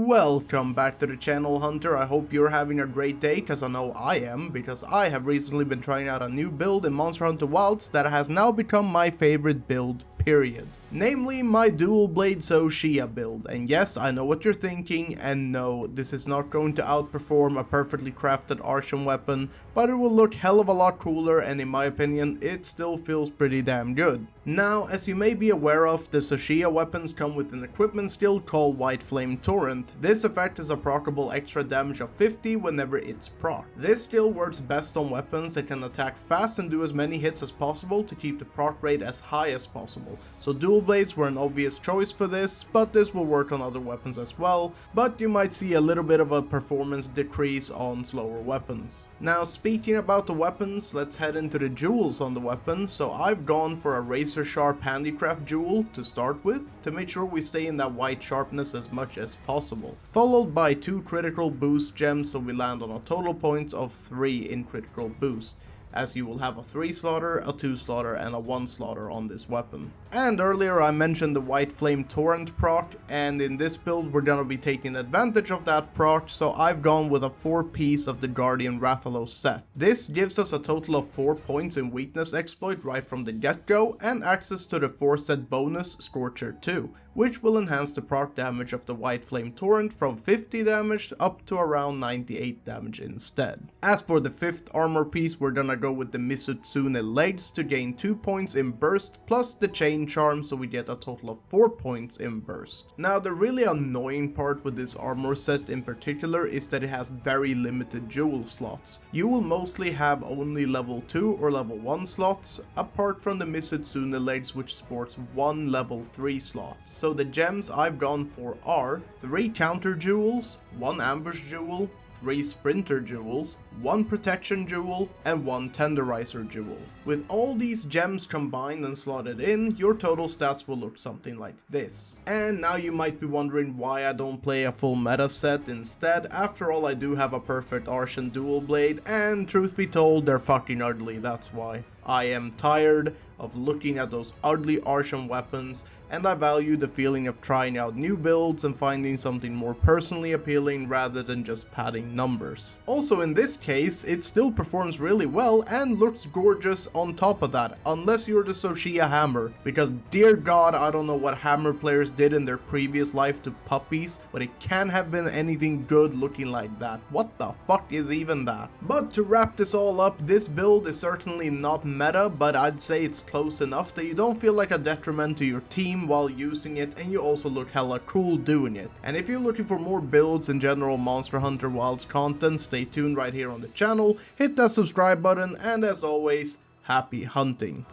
Welcome back to the channel, Hunter. I hope you're having a great day, cause I know I am, because I have recently been trying out a new build in Monster Hunter Wilds that has now become my favorite build, period. Namely, my dual blade Zoh Shia build. And yes, I know what you're thinking, and no, this is not going to outperform a perfectly crafted archon weapon, but it will look hell of a lot cooler, and in my opinion, it still feels pretty damn good. Now, as you may be aware of, the Zoh Shia weapons come with an equipment skill called White Flame Torrent. This effect is a proccable extra damage of 50 whenever it's proc. This skill works best on weapons that can attack fast and do as many hits as possible to keep the proc rate as high as possible. So dual blades were an obvious choice for this, but this will work on other weapons as well, but you might see a little bit of a performance decrease on slower weapons. Now, speaking about the weapons, let's head into the jewels on the weapon. So I've gone for a razor sharp handicraft jewel to start with, to make sure we stay in that white sharpness as much as possible, followed by 2 critical boost gems, so we land on a total points of 3 in critical boost, as you will have a 3 slaughter, a 2 slaughter, and a 1 slaughter on this weapon. And earlier I mentioned the White Flame Torrent proc, and in this build we're gonna be taking advantage of that proc, so I've gone with a 4-piece of the Guardian Rathalos set. This gives us a total of 4 points in weakness exploit right from the get-go, and access to the 4-set bonus Scorcher 2, which will enhance the proc damage of the White Flame Torrent from 50 damage up to around 98 damage instead. As for the 5th armor piece, we're gonna go with the Misutsune legs to gain 2 points in burst plus the chain charm, so we get a total of 4 points in burst. Now, the really annoying part with this armor set in particular is that it has very limited jewel slots. You will mostly have only level 2 or level 1 slots, apart from the Misutsune legs, which sports 1 level 3 slot. So the gems I've gone for are 3 counter jewels, 1 ambush jewel, 3 sprinter jewels, 1 protection jewel, and 1 tenderizer jewel. With all these gems combined and slotted in, your total stats will look something like this. And now you might be wondering why I don't play a full meta set instead. After all, I do have a perfect Archon dual blade, and truth be told, they're fucking ugly, that's why. I am tired of looking at those ugly Archon weapons, and I value the feeling of trying out new builds and finding something more personally appealing rather than just padding numbers. Also, in this case, it still performs really well and looks gorgeous on top of that, unless you're the Zoh Shia hammer, because dear god, I don't know what hammer players did in their previous life to puppies, but it can't have been anything good looking like that. What the fuck is even that? But to wrap this all up, this build is certainly not meta, but I'd say it's close enough that you don't feel like a detriment to your team while using it, and you also look hella cool doing it. And if you're looking for more builds and general Monster Hunter Wilds content, stay tuned right here on the channel, hit that subscribe button, and as always, happy hunting.